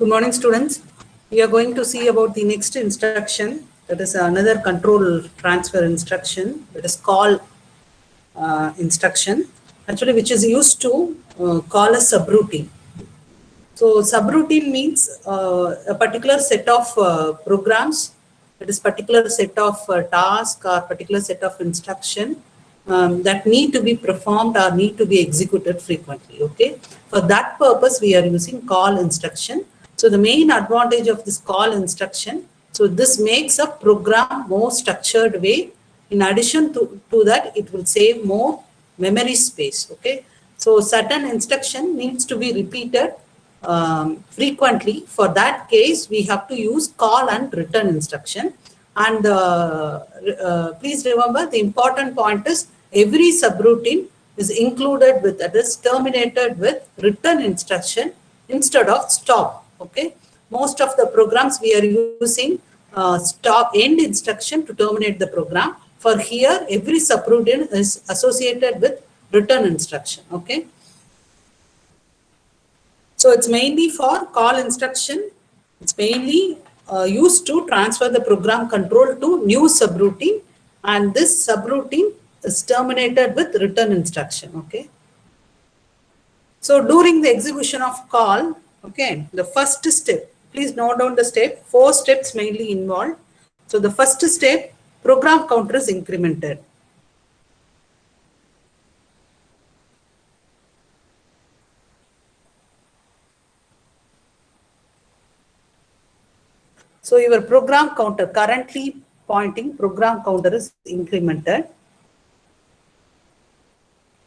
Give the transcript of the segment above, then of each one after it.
Good morning, students. We are going to see about the next instruction. That is another control transfer instruction. That is call instruction. Actually, which is used to call a subroutine. So subroutine means a particular set of programs. That is particular set of tasks or particular set of instruction that need to be performed or need to be executed frequently. Okay. For that purpose, we are using call instruction. So the main advantage of this call instruction, so this makes a program more structured way. In addition to that, it will save more memory space. Okay. So certain instruction needs to be repeated frequently. For that case, we have to use call and return instruction. And please remember, the important point is every subroutine is included with, that is terminated with return instruction instead of stop. Okay, most of the programs we are using stop end instruction to terminate the program. For here, every subroutine is associated with return instruction. Okay. So it's mainly for call instruction. It's mainly used to transfer the program control to new subroutine, and this subroutine is terminated with return instruction. Okay. So during the execution of call, okay, the first step, please note down the step, 4 steps mainly involved. So the first step, program counter is incremented. So your program counter, currently pointing program counter is incremented.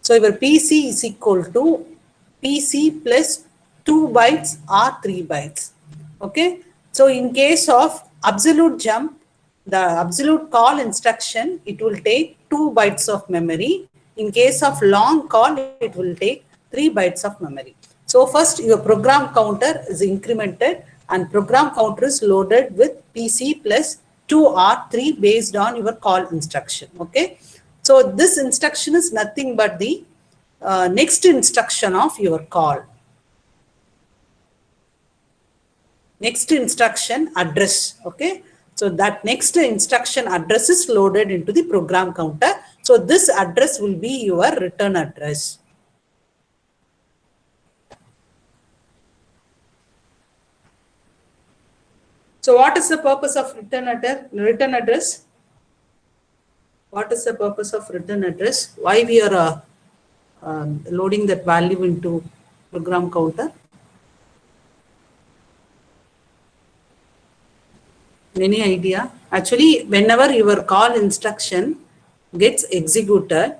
So your PC is equal to PC plus 2 bytes or 3 bytes. Okay. So in case of absolute jump, the absolute call instruction, it will take 2 bytes of memory. In case of long call, it will take 3 bytes of memory. So first your program counter is incremented and program counter is loaded with PC plus 2 or 3 based on your call instruction. Okay. So this instruction is nothing but the next instruction of your call. Next instruction address. Okay. So that next instruction address is loaded into the program counter. So this address will be your return address. So what is the purpose of return address? What is the purpose of return address? Why we are loading that value into program counter? Any idea? Actually, whenever your call instruction gets executed,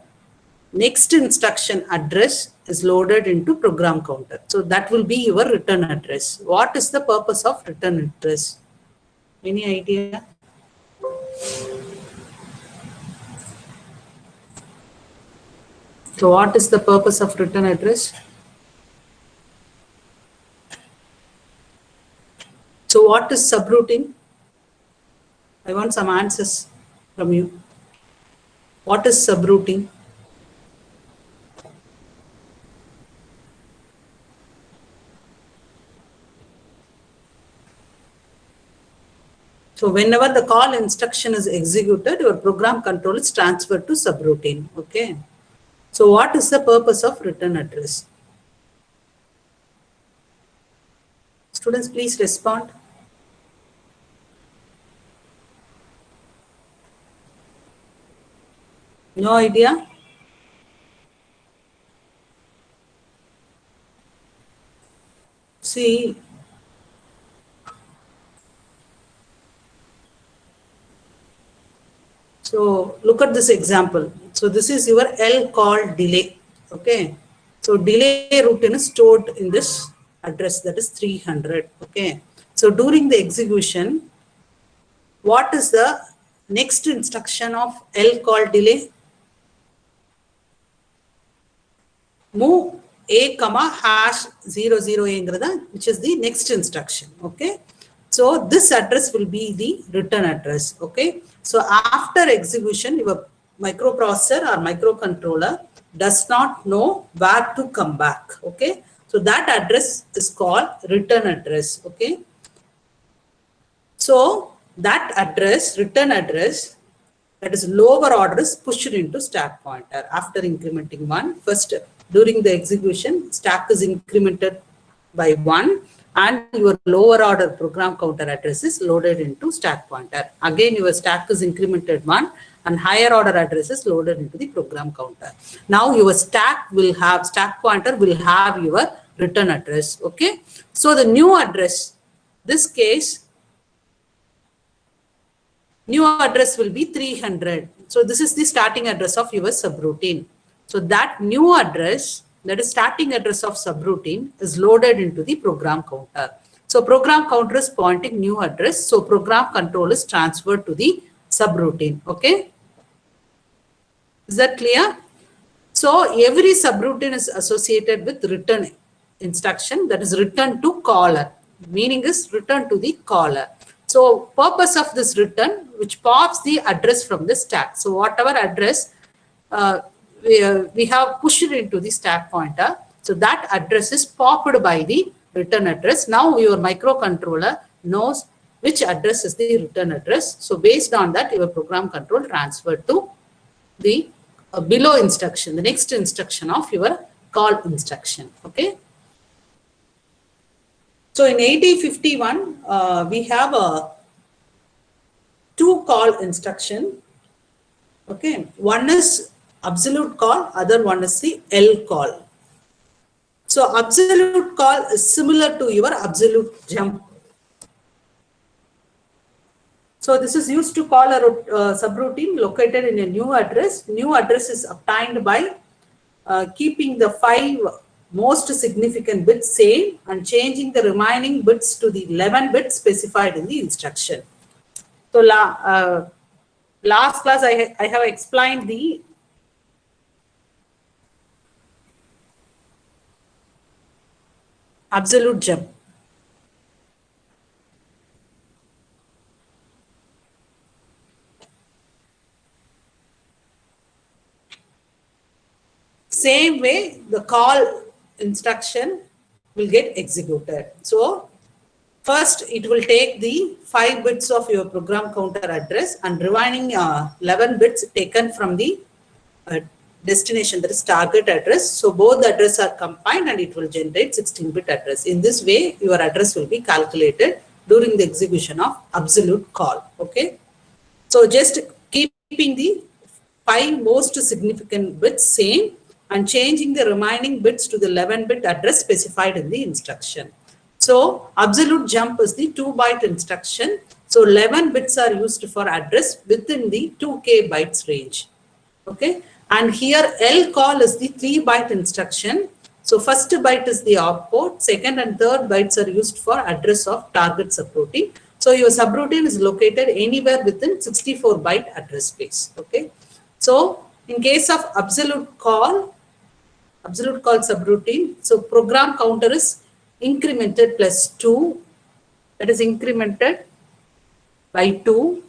next instruction address is loaded into program counter. So that will be your return address. What is the purpose of return address? Any idea? So what is the purpose of return address? So what is subroutine? I want some answers from you. What is subroutine? So whenever the call instruction is executed, your program control is transferred to subroutine. Okay. So what is the purpose of return address? Students, please respond. No idea? See, so look at this example. So this is your L call delay. Okay. So delay routine is stored in this address, that is 300. Okay. So during the execution, what is the next instruction of L call delay? Move A comma hash 00A, which is the next instruction. Okay. So this address will be the return address. Okay. So after execution, your microprocessor or microcontroller does not know where to come back. Okay. So that address is called return address. Okay. So that address, return address, that is lower order is pushed into stack pointer after incrementing 1. First, during the execution, stack is incremented by 1 and your lower order program counter address is loaded into stack pointer. Again, your stack is incremented 1 and higher order address is loaded into the program counter. Now your stack pointer will have your return address. Okay. So the new address, this case, new address will be 300. So this is the starting address of your subroutine. So that new address, that is starting address of subroutine, is loaded into the program counter. So program counter is pointing new address. So program control is transferred to the subroutine. Okay. Is that clear? So every subroutine is associated with return instruction, that is return to caller. Meaning is return to the caller. So purpose of this return, which pops the address from the stack. So whatever address we have pushed into the stack pointer, so that address is popped by the return address. Now your microcontroller knows which address is the return address. So based on that, your program control transferred to the below instruction, the next instruction of your call instruction. Okay. So in 8051, we have a two call instruction. Okay, one is absolute call, other one is the L call. So absolute call is similar to your absolute jump. So this is used to call a subroutine located in a new address. New address is obtained by keeping the 5 most significant bits same and changing the remaining bits to the 11 bits specified in the instruction. So last class I have explained the absolute jump. Same way the call instruction will get executed. So first it will take the 5 bits of your program counter address and remaining 11 bits taken from the destination, that is target address. So both the addresses are combined and it will generate 16-bit address. In this way, your address will be calculated during the execution of absolute call. Okay. So just keeping the 5 most significant bits same and changing the remaining bits to the 11-bit address specified in the instruction. So absolute jump is the 2-byte instruction. So 11 bits are used for address within the 2K bytes range. Okay. And here L call is the 3-byte instruction. So first byte is the opcode, second and third bytes are used for address of target subroutine. So your subroutine is located anywhere within 64-byte address space. Okay. So in case of absolute call subroutine, so program counter is incremented plus 2, that is incremented by 2,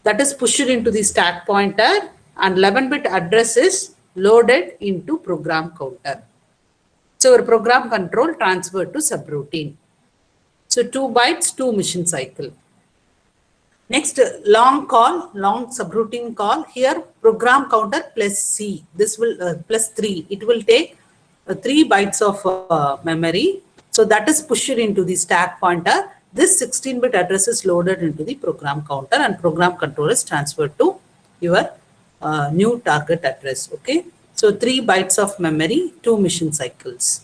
that is pushed into the stack pointer, and 11-bit address is loaded into program counter. So your program control transferred to subroutine. So 2 bytes, 2 mission cycle. Next, long subroutine call. Here program counter plus C. This will plus 3. It will take 3 bytes of memory. So that is pushed into the stack pointer. This 16-bit address is loaded into the program counter and program control is transferred to your new target address. Okay. So 3 bytes of memory, 2 mission cycles.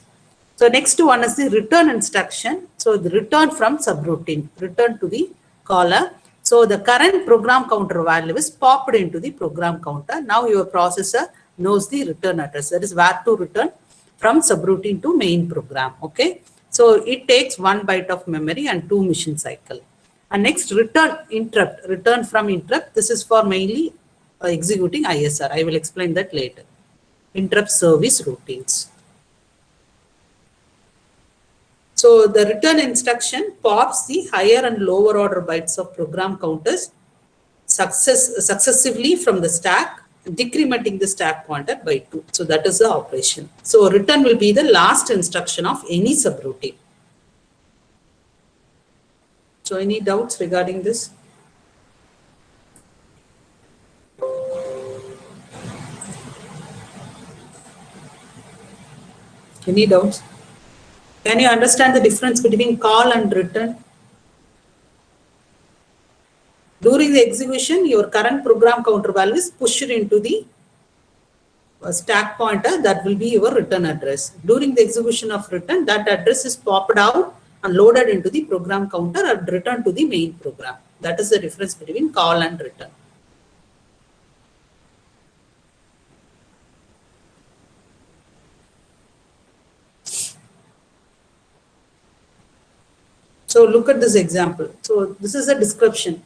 So next one is the return instruction. So the return from subroutine, return to the caller. So the current program counter value is popped into the program counter. Now your processor knows the return address, that is where to return from subroutine to main program. Okay. So it takes 1 byte of memory and 2 mission cycle. And next, return interrupt, return from interrupt. This is for mainly executing ISR. I will explain that later. Interrupt service routines. So the return instruction pops the higher and lower order bytes of program counters successively from the stack decrementing the stack pointer by 2. So that is the operation. So return will be the last instruction of any subroutine. So any doubts regarding this? Any doubts? Can you understand the difference between call and return? During the execution, your current program counter value is pushed into the stack pointer, that will be your return address. During the execution of return, that address is popped out and loaded into the program counter and returned to the main program. That is the difference between call and return. So look at this example. So this is a description.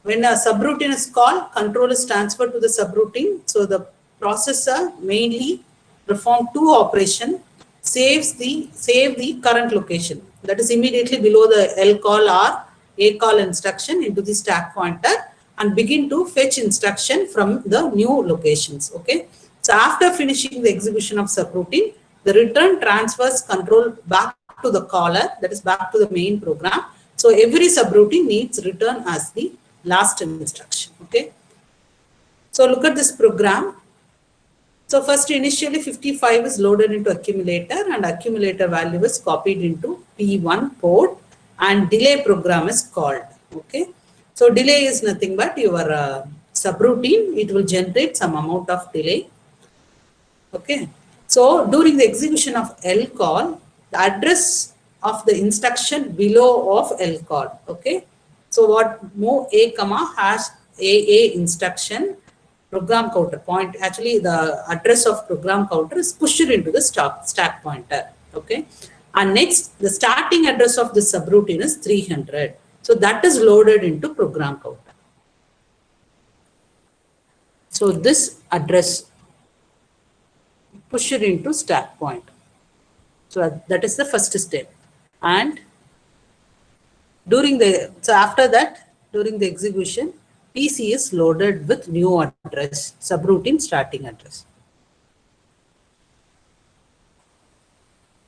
When a subroutine is called, control is transferred to the subroutine. So the processor mainly perform two operations, save the current location, that is immediately below the lcall or acall instruction into the stack pointer, and begin to fetch instruction from the new locations. Okay. So after finishing the execution of subroutine, the return transfers control back to the caller, that is back to the main program. So every subroutine needs return as the last instruction. Okay. So look at this program. So first initially 55 is loaded into accumulator, and accumulator value is copied into P1 port, and delay program is called. Okay. So delay is nothing but your subroutine. It will generate some amount of delay. Okay. So during the execution of lcall, the address of the instruction below of lcall. Okay. So what move a comma hash a instruction program counter point, actually the address of program counter is pushed into the stack pointer. Okay. And next, the starting address of the subroutine is 300. So that is loaded into program counter. So this address pushed into stack point. So that is the first step. And so after that, during the execution, PC is loaded with new address, subroutine starting address.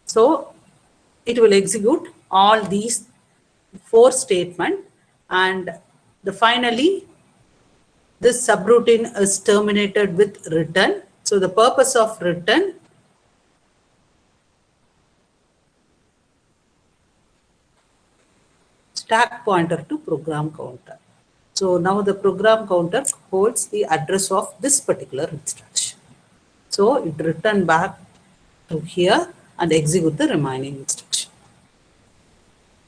So it will execute all these 4 statements, and finally this subroutine is terminated with return. So the purpose of return stack pointer to program counter. So now the program counter holds the address of this particular instruction. So it return back to here and execute the remaining instruction.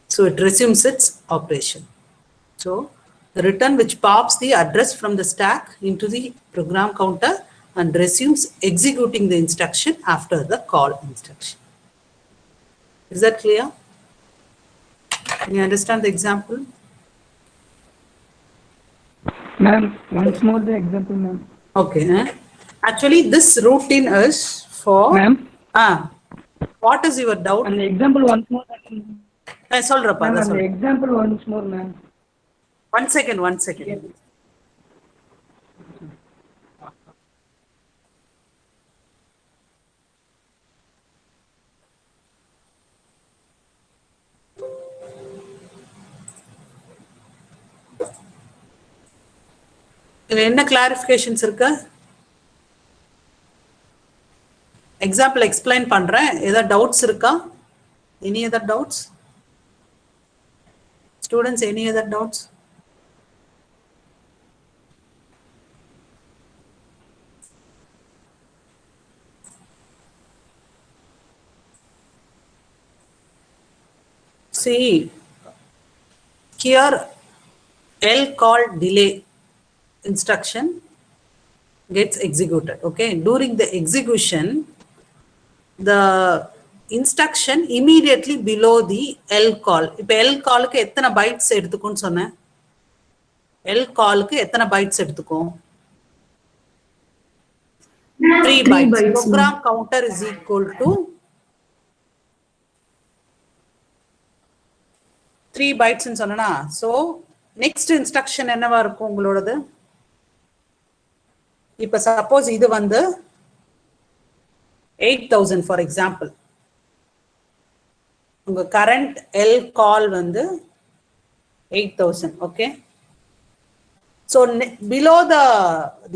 So it resumes its operation. So the return which pops the address from the stack into the program counter and resumes executing the instruction after the call instruction. Is that clear? Can you understand the example? Ma'am, once more the example, ma'am. Okay. Actually, this routine is for... Ma'am? What is your doubt? And the example once more. Ma'am, the example once more, ma'am. One second. Yes. என்ன clarifications இருக்கு? Example explain பண்றேன். ஏதாவது doubts இருக்கா? Any other doubts? Students, any other doubts? See, here lcall delay instruction gets executed. Okay, during the execution, the instruction immediately below the lcall. இப்போ lcall க்கு எத்தனை bytes எடுத்துக்கும்னு சொன்னேன்? lcall க்கு எத்தனை bytes எடுத்துக்கும்? 3 bytes. Program counter is equal to 3 bytes ன்னு சொன்னேனா? So next instruction என்னவா இருக்கும் உங்களோடது? இப்ப சப்போஸ் இது வந்து 8000 ஃபார் எக்ஸாம்பிள். உங்க கரண்ட் எல் கால் வந்து 8000. Okay. So below the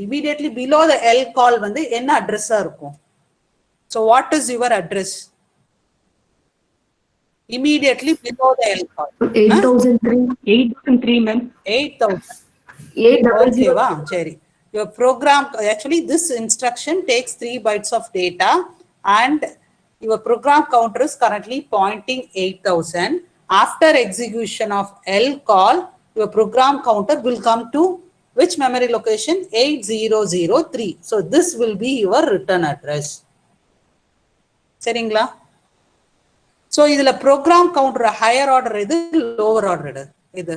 immediately below the L call வந்து என்ன அட்ரஸா இருக்கும்? So what is your address? Immediately below the L call. 8003. 8003, ma'am. 8000. 800. Okay, wow, சரி. Your program, actually this instruction takes 3 bytes of data and your program counter is currently pointing 8000. After execution of L call, your program counter will come to which memory location? 8003. So this will be your return address. சரிங்களா? So இதுல program counter higher order இது lower order இது.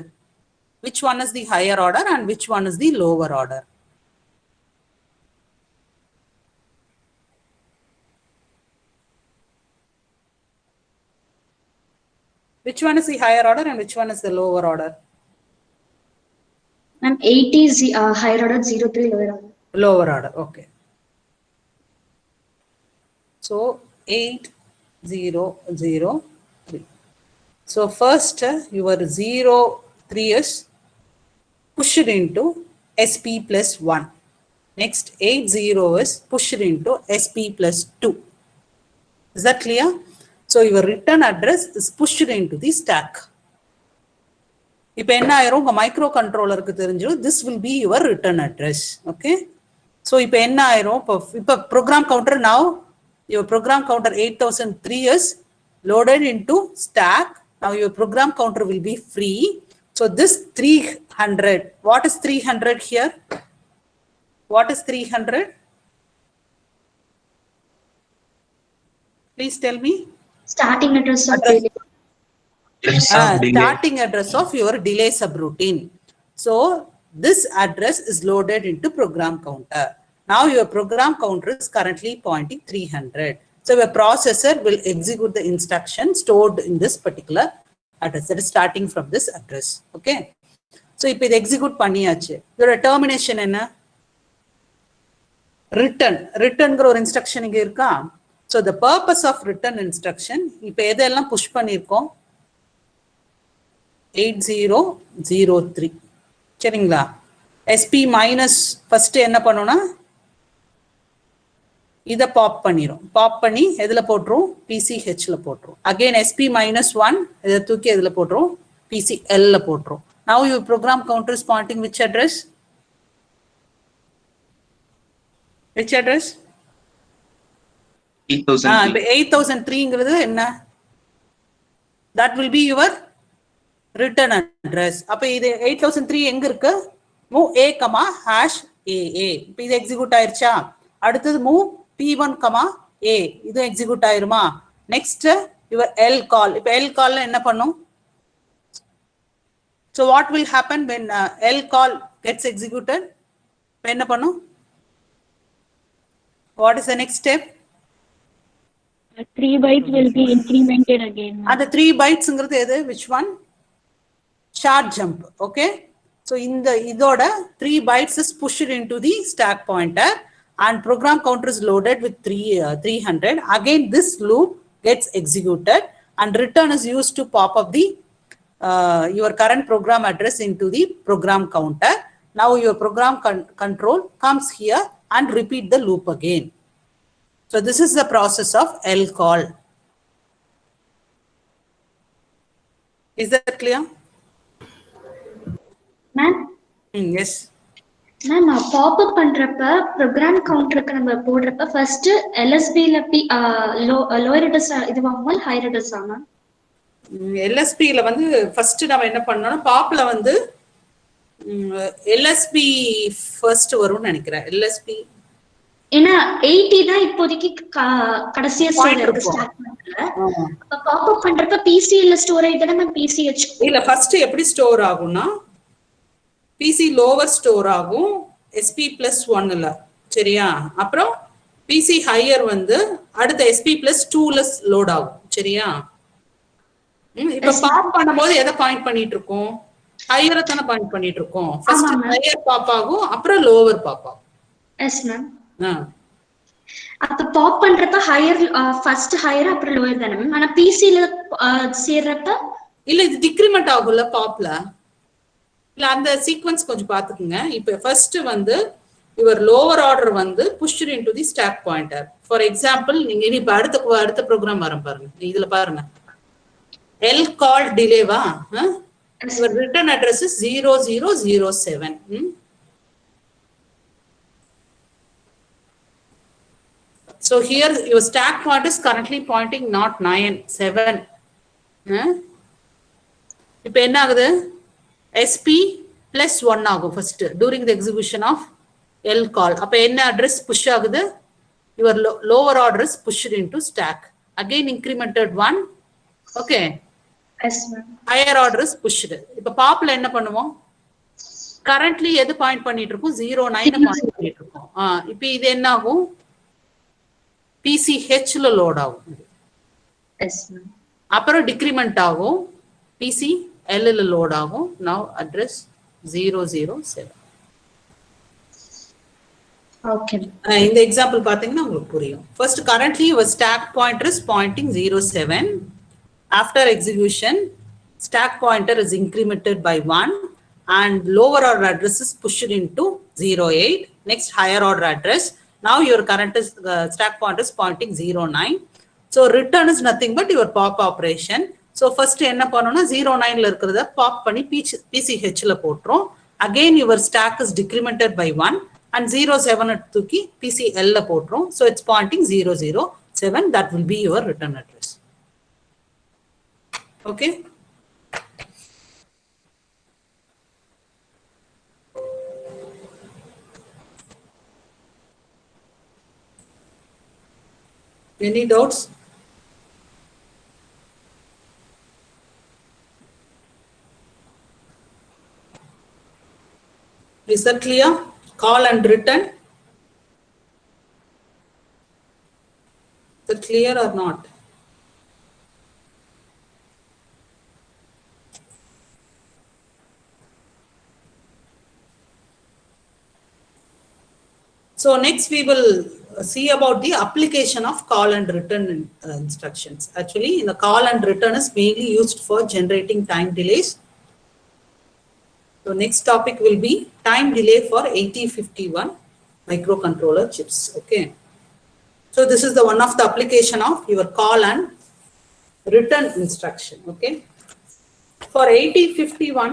Which one is the higher order and which one is the lower order? Which one is the higher order and which one is the lower order? Ma'am, 8 is higher order, 03 lower order. Lower order, okay. So 8003. So first your 03 is pushed into SP plus 1. Next 80 is pushed into SP plus 2. Is that clear? So your return address is pushed into the stack. இப்போ என்ன ஆயிரும் உங்க micro கண்ட்ரோலருக்கு தெரிஞ்சிடும் this will be your return address. Okay. So இப்போ என்ன ஆயிரும் இப்போ program counter now your program counter 8003 is loaded into stack. Now your program counter will be free. So this 300, what is 300 here? What is 300? Please tell me. Starting address of Starting address of your delay subroutine. So this address is loaded into program counter. Now your program counter is currently pointing 300. So your processor will execute the instruction stored in this particular address, that is starting from this address. Okay. So if it execute பண்ணியாச்சு, இதோட termination என்ன? Return ஒரு instruction இங்க இருக்கா? So the purpose of return instruction, இப்ப எதெல்லாம் push பண்ணிருக்கோம்? 8003. சரிங்களா? SP minus first என்ன பண்ணுனா இத பாப் பண்ணிரும். பாப் பண்ணி எதுல போட்றோம்? PCH ல போட்றோம். Again SP minus 1 இத தூக்கி எதுல போட்றோம்? PCL ல போட்றோம். Now your program counter is pointing which address? Which address? 8003. 8003ங்கிறது என்ன? That will be your return address. அப்ப இது 8003 எங்க இருக்கு? move a, hash AA. இப்ப இது எக்ஸிக்யூட் ஆயிருச்சா? அடுத்தது move P1, A. இது எக்ஸிக்யூட் ஆயிருமா? Next your L call. இப்ப L call என்ன பண்ணும்? So what will happen when L call gets executed? என்ன பண்ணும்? What is the next step? 3 bytes will be incremented again. And the 3 bytesங்கிறது எது? Which one? Short jump. Okay. So in the idoda 3 bytes is pushed into the stack pointer and program counter is loaded with 300. Again this loop gets executed and return is used to pop up the your current program address into the program counter. Now your program control comes here and repeat the loop again. So this is the process of L call. Is that clear? Ma'am, Yes. ma'am, pop-up பண்றப்ப program counterக்கு நம்ம போடுறப்ப first LSB ல lower address இது வாங்குமா higher address ஆமா? LSP ல வந்து first நம்ம என்ன பண்ணோம்னா பாப்ல வந்து LSP ஃபர்ஸ்ட் வரும்னு நினைக்கிறேன். LSP ஏன்னா 80 தான் இப்போதைக்கு கடைசியா ஸ்டோர் இருக்கு ஸ்டாக் பண்றல. அப்ப பாப் அப் பண்றப்ப PC ல ஸ்டோர் ஆயிட்டா நம்ம PCH இல்ல ஃபர்ஸ்ட் எப்படி ஸ்டோர் ஆகும்னா PC லோவர் ஸ்டோர் ஆகும் SP+1 ல. சரியா? அப்புறம் PC ஹையர் வந்து அடுத்த SP+2 ல லோட் ஆகும். சரியா? இப்ப பாப் பண்ணும்போது எதை பாயிண்ட் பண்ணிட்டு இருக்கோம்? ஹையரை தானே பாயிண்ட் பண்ணிட்டு இருக்கோம். ஃபர்ஸ்ட் ஹையர் பாப் ஆகும், அப்புறம் லோவர் பாப் ஆகும். Yes ma'am. ஆ. அப்ப பாப் பண்றப்ப ஹையர் ஃபர்ஸ்ட் ஹையர் அப்புறம் லோயர் தானே மேம். ஆனா பிசில சேர்றப்ப இல்ல இது டிக்ரிமெண்ட் ஆகும்ல பாப்ல. இல்ல அந்த சீக்வன்ஸ் கொஞ்சம் பாத்துக்குங்க. இப்ப ஃபர்ஸ்ட் வந்து யுவர் லோவர் ஆர்டர் வந்து pushed into the stack pointer. For example நீங்க இனி இப்ப அடுத்த ப்ரோக்ராம் வரும் பாருங்க. இதுல பாருங்க. எல் கால் டிலேவா? Your return address is 0007. So here your stack point is currently pointing not 9, 7. இப்போ என்ன ஆகுது? SP plus 1 ஆகும் first during the execution of L call. அப்ப என்ன address push ஆகுது? Your lower order is pushed into stack. Again incremented 1. Okay. Yes ma'am. Higher order is pushed. இப்போ பாப்ல என்ன பண்ணுவோம்? Currently எது பாயிண்ட் பண்ணிட்டு இருக்கும்? 09 பாயிண்ட் பண்ணிட்டு இருக்கும். இப்போ இது என்ன ஆகும்? PCH லோட் ஆகும். Yes ma'am. அப்புறம் டிக்ரிமெண்ட் ஆகும். PCL லோட் ஆகும். now address 007. ஓகே. இந்த எக்ஸாம்பிள் பாத்தீங்கன்னா உங்களுக்கு புரியும். First currently your stack pointer is pointing 07. After execution stack pointer is incremented by 1 and lower order address is pushed into 08. Next higher order address. Now your current is, stack pointer is pointing 09. So return is nothing but your pop operation. So first என்ன பண்ணனும்னா 09ல இருக்குறத pop பண்ணி PCH ல போட்றோம். Again your stack is decremented by 1 and 07 தூக்கி PCL ல போட்றோம். So it's pointing 007. That will be your return address. Okay. Any doubts? Is that clear? Call and return. Is that clear or not? So next we will see about the application of call and return instructions. Actually, the call and return is mainly used for generating time delays. So next topic will be time delay for 8051 microcontroller chips. Okay. So this is the one of the application of your call and return instruction. Okay. For 8051,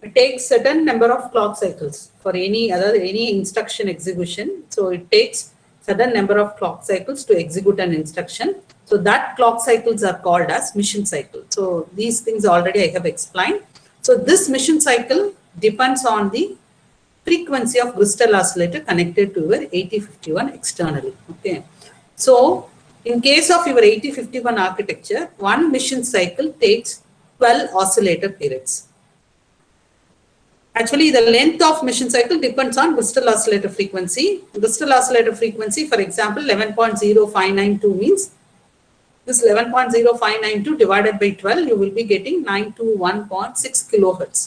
it takes certain number of clock cycles for any instruction execution. So it takes certain number of clock cycles to execute an instruction. So that clock cycles are called as mission cycle. So these things already I have explained. So this mission cycle depends on the frequency of crystal oscillator connected to your 8051 externally. Okay. So in case of your 8051 architecture, one mission cycle takes 12 oscillator periods. Actually, the length of mission cycle depends on crystal oscillator frequency. Crystal oscillator frequency, for example, 11.0592 means this 11.0592 divided by 12, you will be getting 921.6 kilohertz.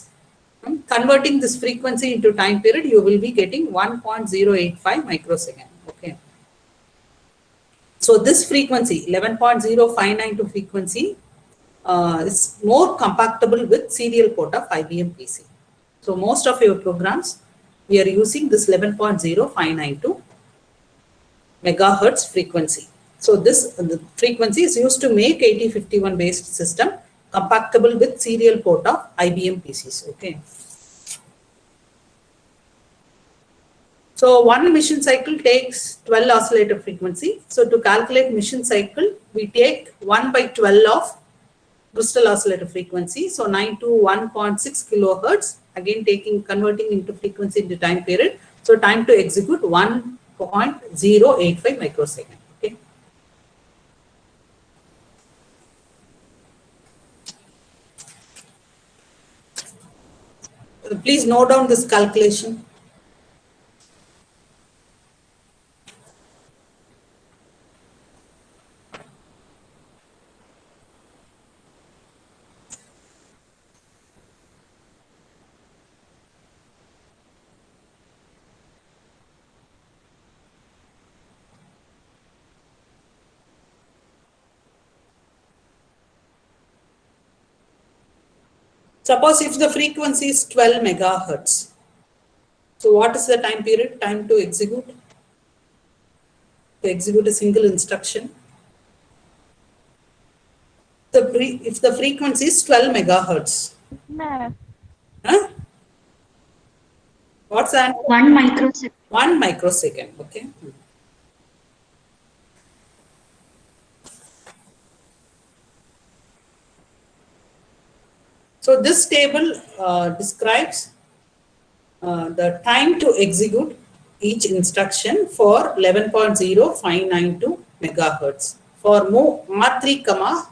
Converting this frequency into time period, you will be getting 1.085 microsecond. Okay. So this frequency, 11.0592 frequency, is more compatible with serial port of IBM PC. So most of your programs, we are using this 11.0592 megahertz frequency. So this the frequency is used to make 8051 based system compatible with serial port of IBM PCs. Okay. So one mission cycle takes 12 oscillator frequency. So to calculate mission cycle, we take 1 by 12 of crystal oscillator frequency. So 921.6 kilohertz, again converting into frequency into time period. So time to execute 1.085 microsecond. Okay. Please note down this calculation. Suppose if the frequency is 12 megahertz. So what is the time period? Time to execute? To execute a single instruction. If the frequency is 12 megahertz. Huh? What's that? 1 microsecond. 1 microsecond, okay. So this table describes the time to execute each instruction for 11.0592 megahertz. For move R3,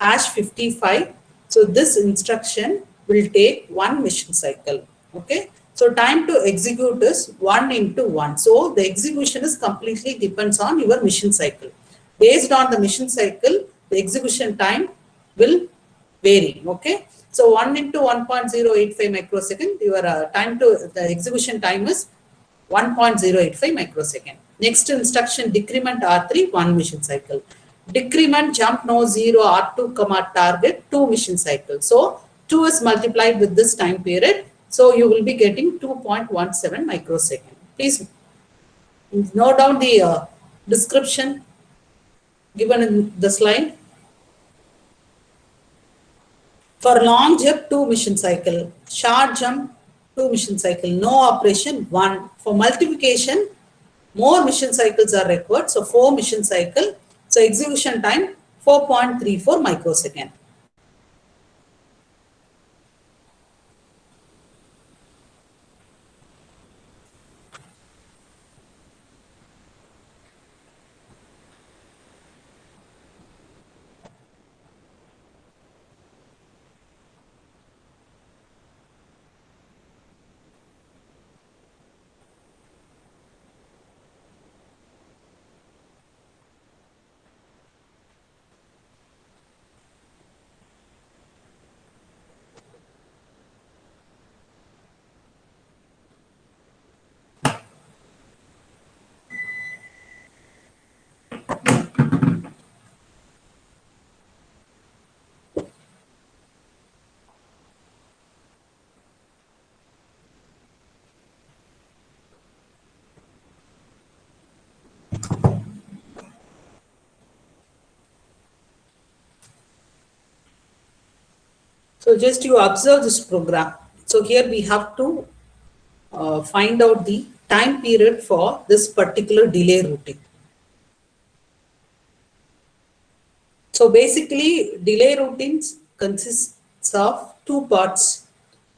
hash 55. So this instruction will take 1 mission cycle. Okay. So time to execute is 1 into 1. So the execution is completely depends on your mission cycle. Based on the mission cycle, the execution time will vary. Okay. So 1 into 1.085 microsecond, your time to the execution time is 1.085 microsecond. Next instruction, decrement R3, 1 mission cycle. Decrement jump no 0 R2, target, 2 mission cycles. So 2 is multiplied with this time period. So you will be getting 2.17 microsecond. Please note down the description given in the slide. For long jump, 2 mission cycle. Short jump, 2 mission cycle. No operation, 1. For multiplication, more mission cycles are required. So 4 mission cycle. So execution time, 4.34 microsecond. So just you observe this program. So here we have to find out the time period for this particular delay routing. So basically delay routines consists of 2 parts.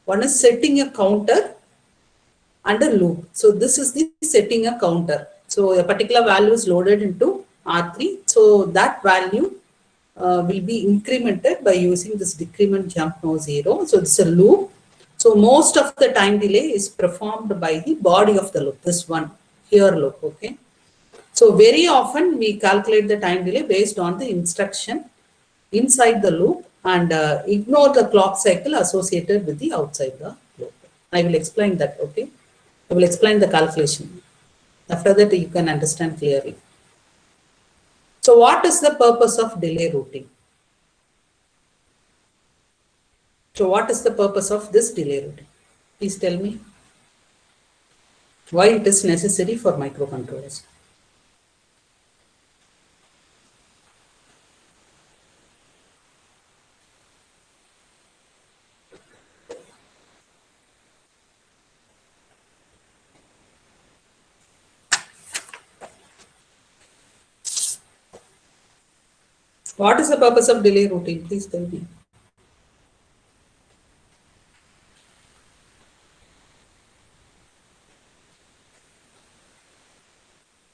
One is setting a counter and a loop. So this is the setting a counter. So a particular value is loaded into R3. So that value will be incremented by using this decrement jump no 0. So it's a loop. So most of the time delay is performed by the body of the loop, this one here loop, okay. So very often we calculate the time delay based on the instruction inside the loop and ignore the clock cycle associated with the outside the loop. I will explain that, okay. I will explain the calculation. After that you can understand clearly. So what is the purpose of delay routing? So what is the purpose of this delay routing? Please tell me why it is necessary for microcontrollers. What is the purpose of delay routing? Please tell me.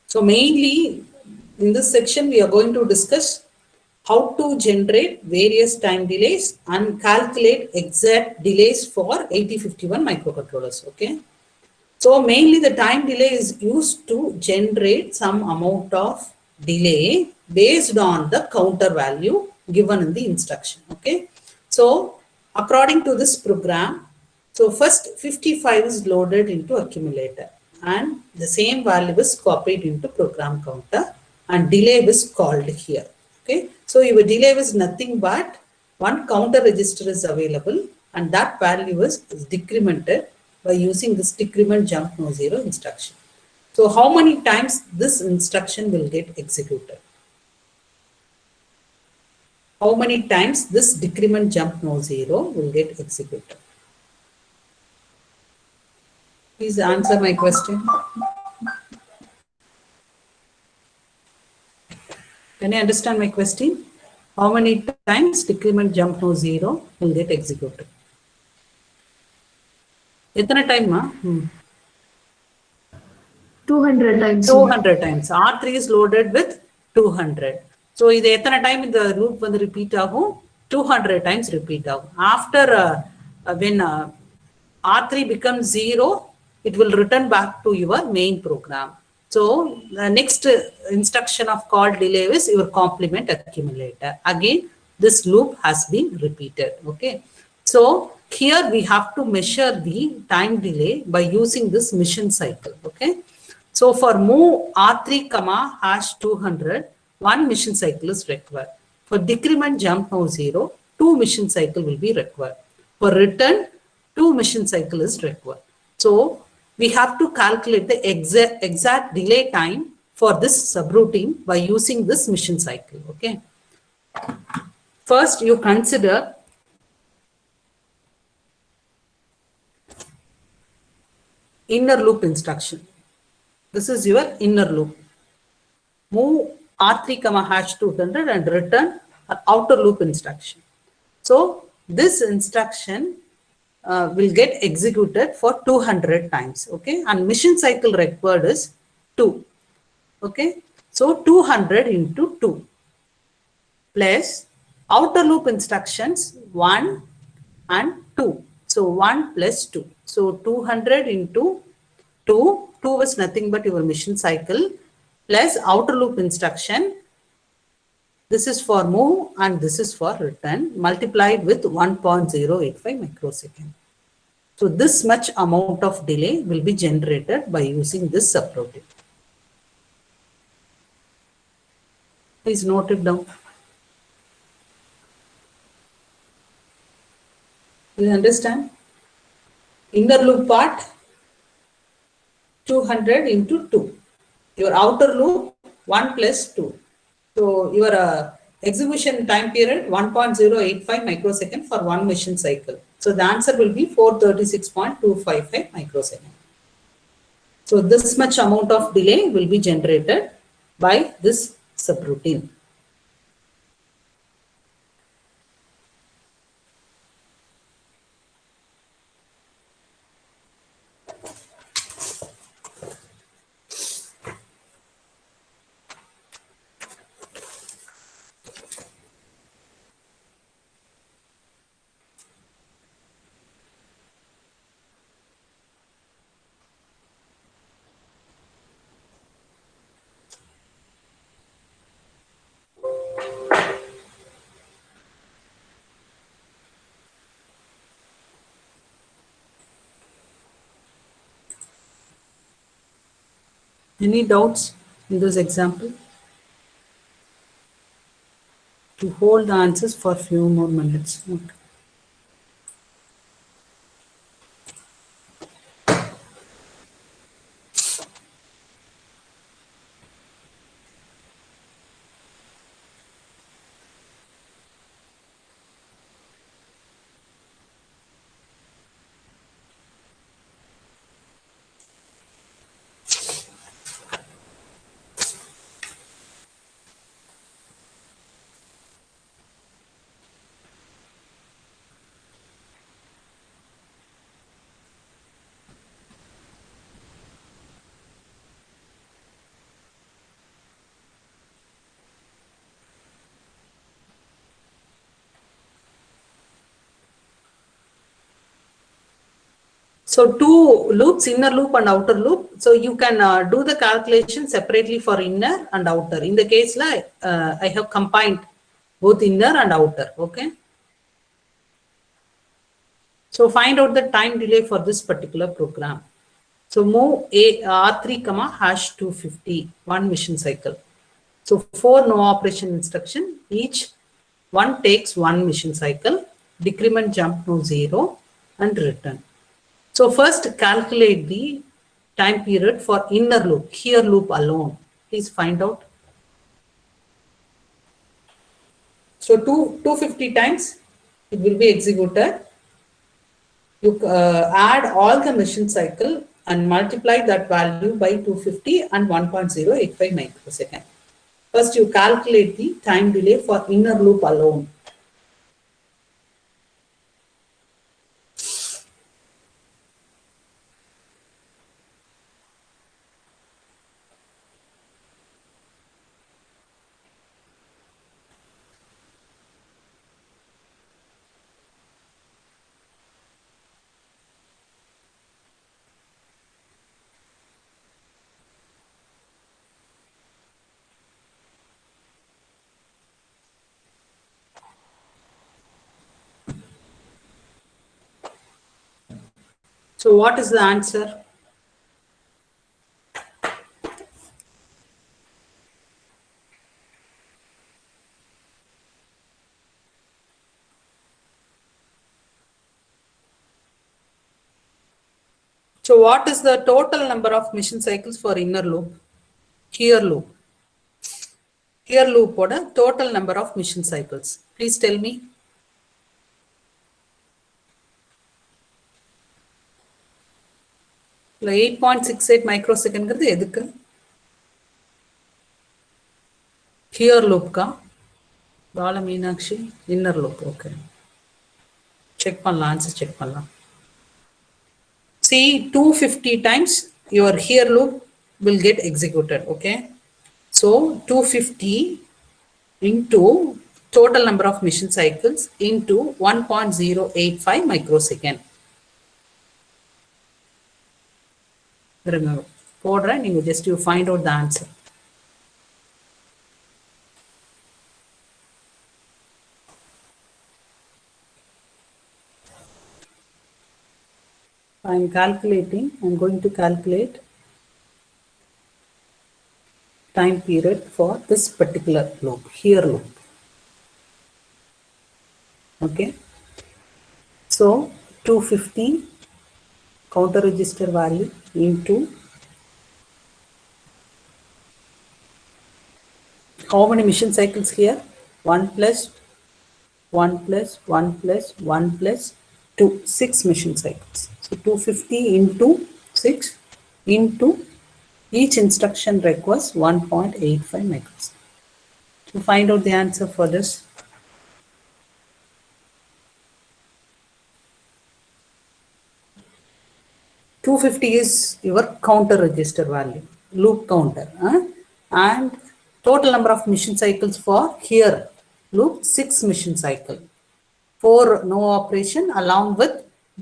So mainly in this section, we are going to discuss how to generate various time delays and calculate exact delays for 8051 microcontrollers. Okay. So mainly the time delay is used to generate some amount of delay based on the counter value given in the instruction. Okay. So according to this program, so first 55 is loaded into accumulator and the same value is copied into program counter and delay is called here. Okay. So your delay is nothing but one counter register is available and that value is decremented by using this decrement jump no zero instruction. So how many times this instruction will get executed? How many times this decrement jump no zero will get executed? Please answer my question. Can you understand my question? How many times decrement jump no zero will get executed? Etana time ma? 200 times. 200 times. R3 is loaded with 200. So இது எத்தனை time இந்த loop வந்து repeat ஆகும்? 200 times repeat ஆகும். After when R3 becomes 0, it will return back to your main program. So the next instruction of call delay is your complement accumulator. Again, this loop has been repeated. Okay. So here we have to measure the time delay by using this mission cycle. Okay. So for move R3 comma hash 200, one mission cycle is required. For decrement jump no zero, 2 mission cycle will be required. For return, 2 mission cycle is required. So we have to calculate the exact delay time for this subroutine by using this mission cycle. Okay. First, you consider inner loop instruction. This is your inner loop. Move R3 comma hash 200 and return an outer loop instruction. So this instruction will get executed for 200 times. Okay. And mission cycle required is 2. Okay. So 200 into 2 plus outer loop instructions 1 and 2. So 1 plus 2. So 200 into 2. 2 was nothing but your mission cycle plus outer loop instruction. This is for move and this is for return multiplied with 1.085 microsecond. So this much amount of delay will be generated by using this subroutine. Please note it down. You understand? Inner loop part 200 into 2. Your outer loop 1 plus 2. So your execution time period 1.085 microsecond for one mission cycle. So the answer will be 436.255 microsecond. So this much amount of delay will be generated by this subroutine. Any doubts in this example? To hold the answers for a few more minutes. Okay. So two loops, inner loop and outer loop. So you can do the calculation separately for inner and outer. In the case like I have combined both inner and outer. Okay. So find out the time delay for this particular program. So move R3 comma hash 250 one mission cycle. So 4 no operation instruction, each one takes one mission cycle. decrement jump to 0 and return. So first calculate the time period for inner loop, here loop alone. Please find out. So 250 times it will be executed. You add all the machine cycle and multiply that value by 250 and 1.085 microsecond. First you calculate the time delay for inner loop alone. So what is the answer? So what is the total number of mission cycles for inner loop? Here loop. Here loop what a total number of mission cycles. Please tell me. Like 8.68 microsecond ங்கிறது எதுக்கு? Here loop ka? Bala Meenakshi, inner loop, okay. Check பண்ணலாம், answer check பண்ணலாம். See, 250 times your here loop will get executed, okay? So 250 into total number of mission cycles into 1.085 microsecond. Remember, போடுறேன், நீங்க just you find out the answer. I'm calculating, I'm going to calculate time period for this particular loop, here loop. Okay. So 250 counter register value into how many mission cycles here? 1 plus 1 plus 1 plus 1 plus 2, 6 mission cycles. So 250 into 6 into each instruction requires 1.85 microsecond. To find out the answer for this, $250 is your counter register value, loop counter, and total number of mission cycles for here loop 6 mission cycle, 4 no operation along with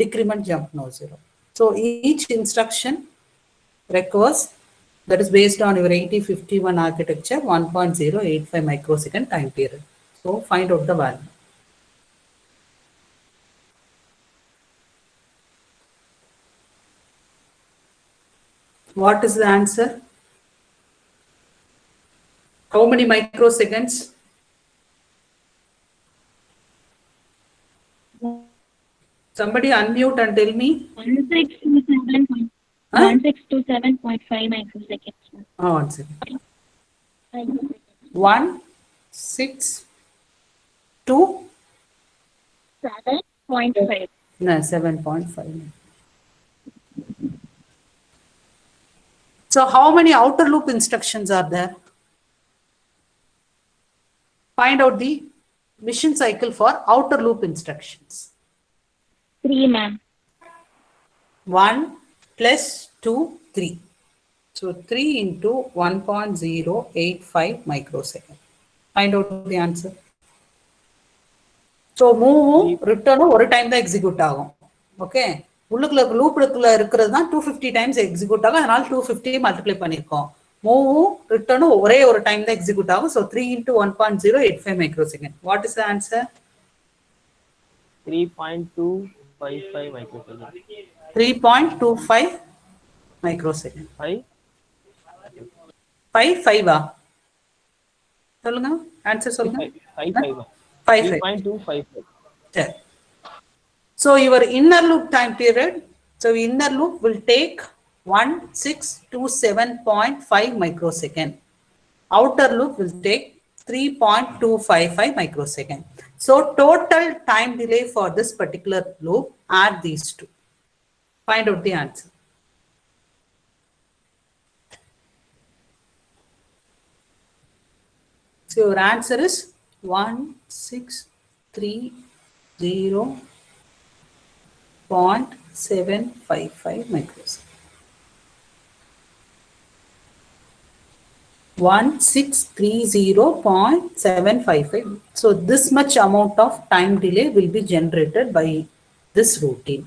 decrement jump no 0. So each instruction requires, that is based on your 8051 architecture, 1.085 microsecond time period. So find out the value. What is the answer? How many microseconds? Somebody unmute and tell me. 1627.5 microseconds. Oh, one second. 1, 6, 2, 7.5. no, 7.5. So how many outer loop instructions are there? Find out the mission cycle for outer loop instructions. 3, ma'am. 1 plus 2, 3. So 3 into 1.085 microsecond. Find out the answer. So move, return ஒரு time தான் execute ஆகும். Okay. உள்ளுக்குள்ள லூப்ல இருக்கிறது தான் 250 times execute ஆகும், அதனால 250 multiply பண்ணிருக்கோம். மூவும் ரிட்டர்னும் ஒரே ஒரு டைம் தான் எக்ஸிக்யூட் ஆகும். So 3 into 1.085 microsecond. What is the answer? 3.255 microsecond. 3.25 microsecond. 5 சொல்லுங்க, ஆன்சர் சொல்லுங்க. 5.255. சரி, So your inner loop time period, so inner loop will take 1627.5 microsecond. Outer loop will take 3.255 microsecond. So total time delay for this particular loop, add these two. Find out the answer. So your answer is 1630.755 microsecond. 1630.755. So this much amount of time delay will be generated by this routine.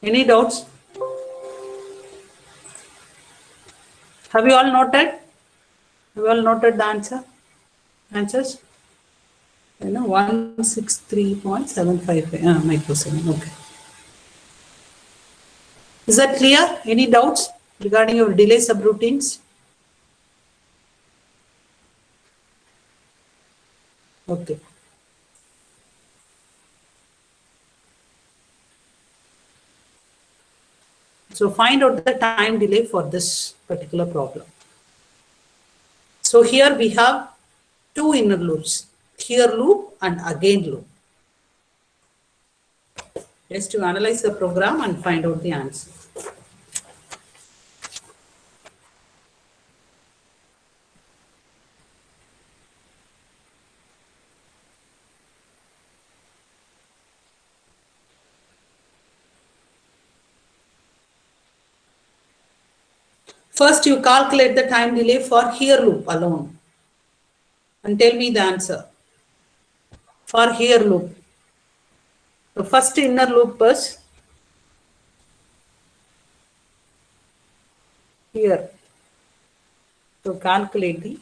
Any doubts? Have you all noted? Have you all noted the answers? You know, 163.755 microsecond. Okay. Is that clear? Any doubts regarding your delay subroutines? Okay. So find out the time delay for this particular problem. So here we have two inner loops, here loop and again loop. Just to analyze the program and find out the answer. First, you calculate the time delay for here loop alone and tell me the answer. For here loop, the first inner loop is here. So calculate the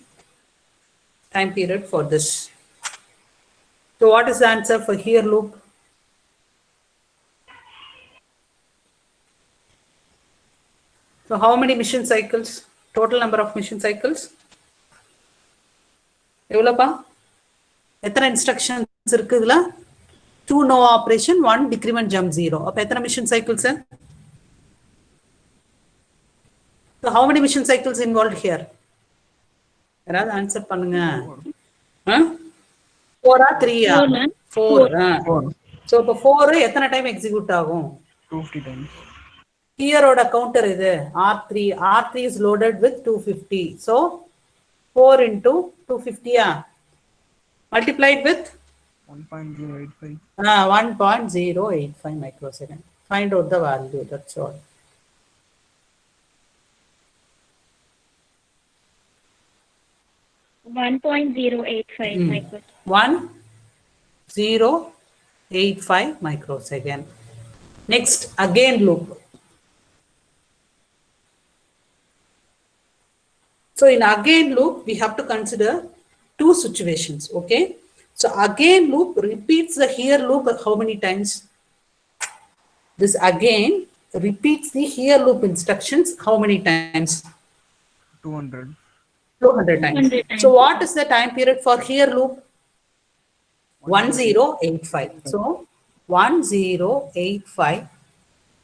time period for this. So what is the answer for here loop? So how many mission cycles? Total number of mission cycles? எவ்வளோப்பா? எத்தனை instructions இருக்குதுல? 2 no operation, 1 decrement jump 0. அப்ப எத்தனை mission cycles? So how many mission cycles involved here? யாராவது answer பண்ணுங்க. 4 ஆ 3 ஆ? 4. So இப்ப 4 எத்தனை time execute ஆகும்? 250 times. Here oda counter is R3. R3 is loaded with 250. So 4 into 250 multiplied with 1.085. 1.085 microsecond. Find out the value. That's all. microsecond. 1085 microsecond. Next, again loop. So in again loop, we have to consider two situations, okay? So again loop repeats the here loop how many times? This again repeats the here loop instructions how many times? 200. 200 times. 200 times. So what is the time period for here loop? 1085. So 1085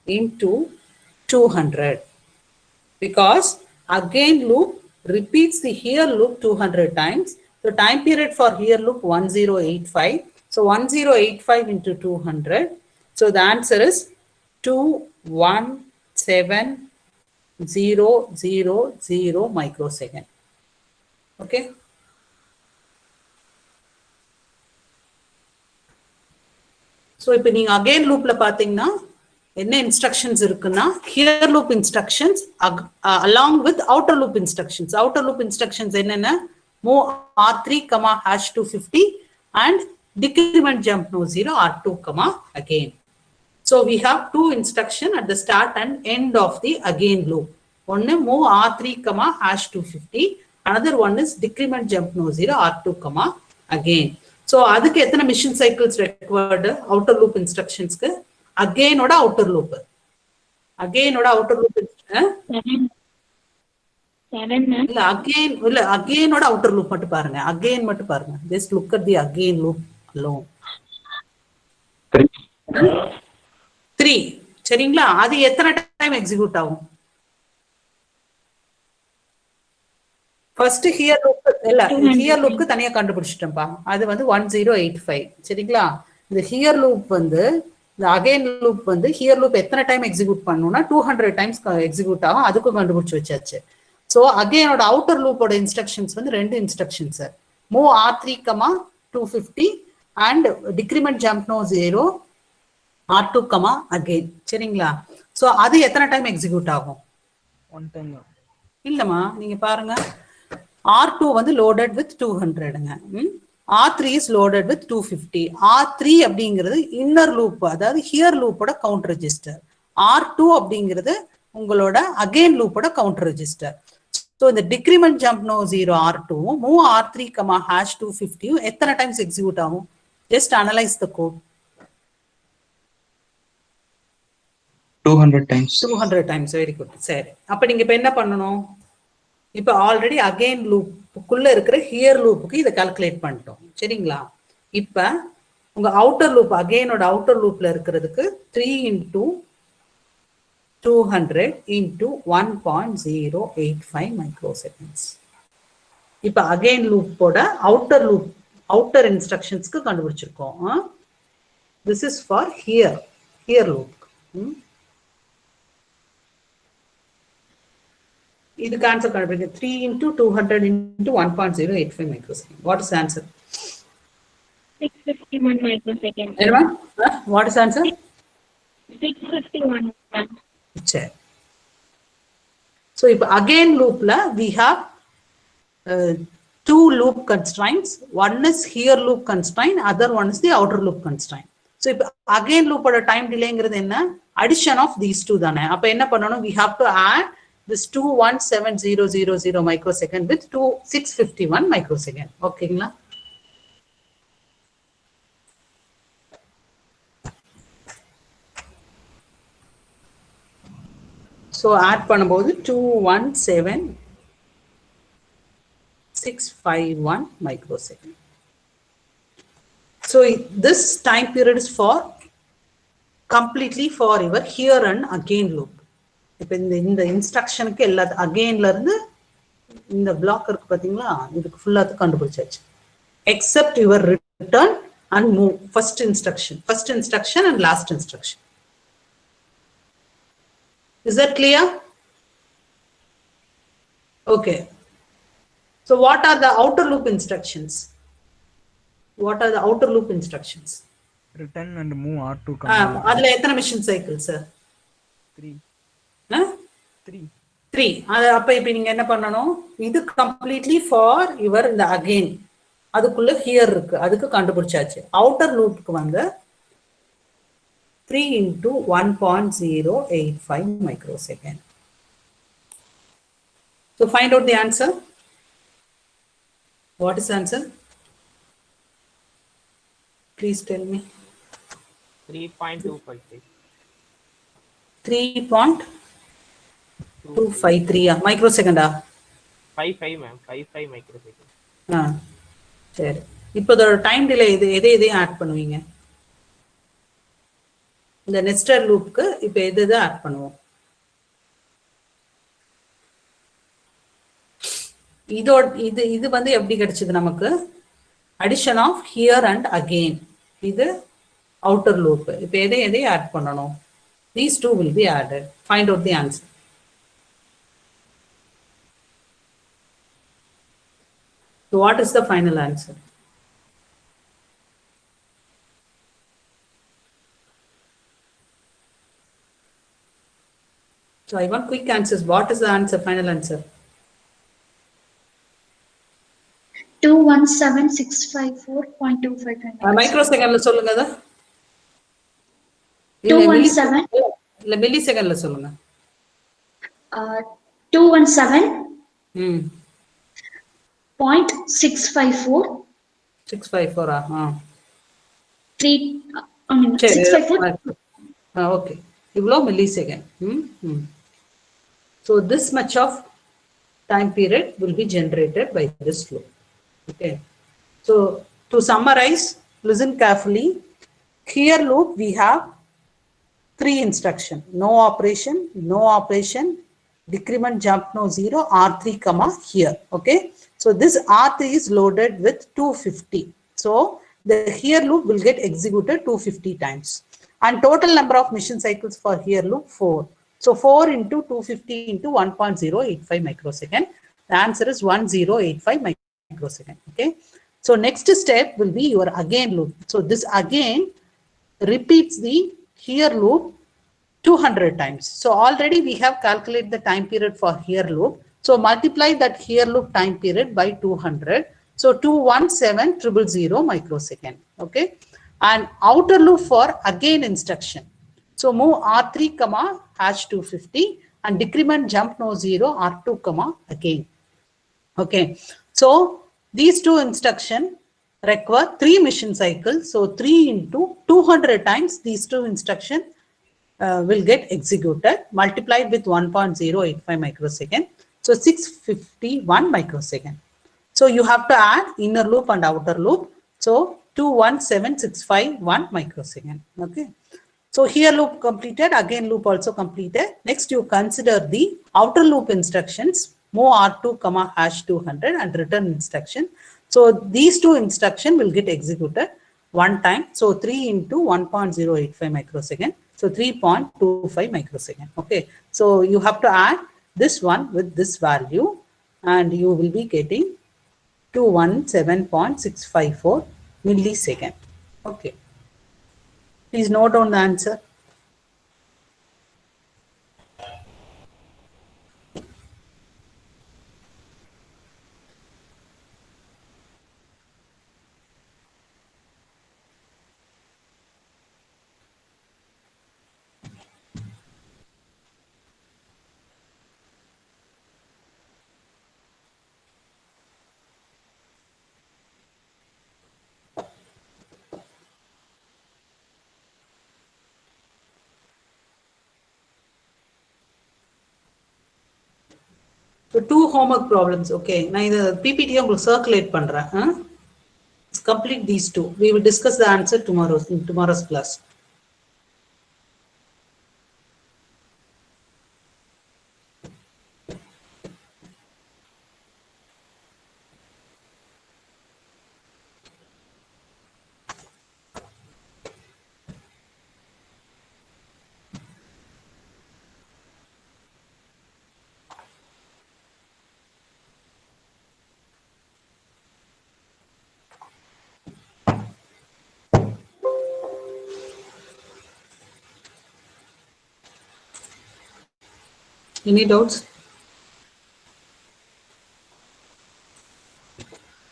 into 200. Because again loop repeats the here loop 200 times. So time period for here loop 1085. So 1085 into 200. So the answer is 217,000 microsecond. Okay. So இப்போ நீங்க again loopல பாத்தீங்கன்னா என்ன instructions இருக்குன்னா here loop instructions along with outer loop instructions. Outer loop instructions என்னன்னா move R3, #250 and decrement jump no 0 R2, again. So we have two instructions at the start and end of the again loop. One move R3, hash 250. Another one is decrement jump no 0 R2, again. So அதுக்கு எத்தனை mission cycles required? Outer loop instructions க்கு again ஓட outer loop. Again ஓட outer loop. 7 ma'am. இல்ல again ஓட outer loop மட்டும் பாருங்க. Again மட்டும் பாருங்க. Just look at the again loop alone. 3. சரிங்களா? அது எத்தனை டைம் எக்ஸிக்யூட் ஆகும்? ஃபர்ஸ்ட் ஹியர் லூப் இல்ல ஹியர் லூப்க்கு தனியா கண்டுபிடிச்சிட்டேன்ப்பா. அது வந்து 1085. சரிங்களா? இந்த ஹியர் லூப் வந்து இந்த அகைன் லூப் வந்து ஹியர் லூப் எத்தனை டைம் எக்ஸிக்யூட் பண்ணனும்னா 200 டைம்ஸ் எக்ஸிக்யூட் ஆகும். அதுக்கும் கண்டுபிடிச்சு வச்சாச்சு. சோ அகைனோட அவுட்டர் லூப்போட இன்ஸ்ட்ரக்ஷன்ஸ் வந்து ரெண்டு instructions. Move R3, 250 and decrement jump no 0 R2, again. சரிங்களா? சோ அது எத்தனை டைம் எக்ஸிக்யூட் ஆகும்? 1 time. இல்லம்மா நீங்க பாருங்க. R2 வந்து loaded with 200ங்க. R3 is loaded with 250. R3 அப்படிங்கிறது இன்னர் லூப், அதாவது ஹியர் லூப்போட கவுண்டர் ரெஜிஸ்டர். R2 அப்படிங்கிறது உங்களோட அகைன் லூப்போட கவுண்டர் ரெஜிஸ்டர். ஸோ இந்த decrement jump no 0 R2 move R3, hash 250 எத்தனை டைம்ஸ் எக்ஸிக்யூட் ஆகும்? Just analyse the code. 200 times. 200 times. Very good. சரி, அப்ப நீங்க இப்ப என்ன பண்ணணும்? இப்ப ஆல்ரெடி அகைன் லூப்புக்குள்ள இருக்கிற ஹியர் லூப்புக்கு இதை கால்குலேட் பண்ணிட்டோம். சரிங்களா? இப்ப உங்க அவுட்டர் லூப் அகைனோட அவுட்டர் லூப்ல இருக்கிறதுக்கு 3 into 200 into 1.085 microseconds. இப்ப அகைன் லூப்போட அவுட்டர் லூப் அவுட்டர் இன்ஸ்ட்ரக்ஷன்ஸ்க்கு கண்டுபிடிச்சிருக்கோம். This is for here loop. இதுக்கு ஆன்சர் கண்டுபிடிங்க. 3 into 200 into 1.085 microseconds. What is the answer? 651 microseconds. என்னமா? What is the answer? 651 ma'am. சரி. So இப்போ again loopல we have two loop constraints. One is here loop constraint, other one is the outer loop constraint. So இப்போ again loopோட time delayங்கிறது என்ன? Addition of these two தானே. அப்ப என்ன பண்ணணும்? We have to add this 217000 microsecond with 651 microsecond. ஓகேங்களா? So add பண்ணும்போது 217651 microsecond. So this time period is for completely for your here and again loop. இப்போ இந்த இன்ஸ்ட்ரக்ஷனுக்கு எல்லா அகைன்ல இருந்து இந்த பிளாக் இருக்கு பாத்தீங்களா, இதுக்கு ஃபுல்லா கண்டுபிடிச்சாச்சு. Except your return and move first instruction and last instruction. Is that clear? Okay. So what are the outer loop instructions? What are the outer loop instructions? Return and move R2, அதுல எத்தனை mission cycle sir? 3. 3. அப்ப இப்ப நீங்க என்ன பண்ணணும்? இது completely for your இந்த again, அதுக்குள்ள ஹியர் இருக்கு, அதுக்கு கண்டுபிடிச்சாச்சு. அவுட்டர் லூப்புக்கு வந்து 3 into 1.085 microsecond. So find out the answer. What is the answer? Please tell me. 3.253. 3.253 microsecond. 55 ma'am. 55 microsecond. சரி. இப்போ இதோட டைம் டிலே எதை ஆட் பண்ணுவீங்க? இந்த நெஸ்டட் லூப்க்கு இப்போ எது ஆட் பண்ணுவோம்? இது வந்து எப்படி கிடைச்சது நமக்கு? Addition of here and again. இது அவுட்டர் லூப். இப்போ எதை ஆட் பண்ணணும்? These two will be added. Find out the answer. So what is the final answer? So I want quick answers. What is the answer? Final answer. 217654.255. Microsecond la solunga da. 217. இல்ல milli செகண்ட்ல சொல்லுங்க. 217.654. Hmm. 654. Three, I mean, சரி. 654. Okay. இவ்வளோ millisecond. So this much of time period will be generated by this loop. Okay. So to summarize, listen carefully. Here loop we have 3 instruction: no operation, decrement jump no 0, R3 comma here. Okay. So this R3 is loaded with 250. So the here loop will get executed 250 times. And total number of mission cycles for here loop 4. So 4 into 250 into 1.085 microsecond. The answer is 1085 microsecond. Okay. So next step will be your again loop. So this again repeats the here loop 200 times. So already we have calculated the time period for here loop. So multiply that here loop time period by 200. So 217,000 microsecond. Okay. And outer loop for again instruction. So move R3 comma hash 250 and decrement jump no 0 R2 comma again. Okay. So these two instruction require 3 mission cycles. So 3 into 200 times these two instruction will get executed, multiplied with 1.085 microsecond. So 651 microsecond. So you have to add inner loop and outer loop. So 217651 microsecond. Okay. So here loop completed, again loop also completed. Next you consider the outer loop instructions, move R2 comma hash 200 and return instruction. So these two instruction will get executed one time. So 3 into 1.085 microsecond. So 3.25 microsecond. Okay. So you have to add this one with this value and you will be getting 217.654 millisecond. Okay. Please note down the answer. So 2 homework problems. Okay. Now the PPT will circulate pandra. Let's complete these 2. We will discuss the answer tomorrow in tomorrow's class. Any doubts?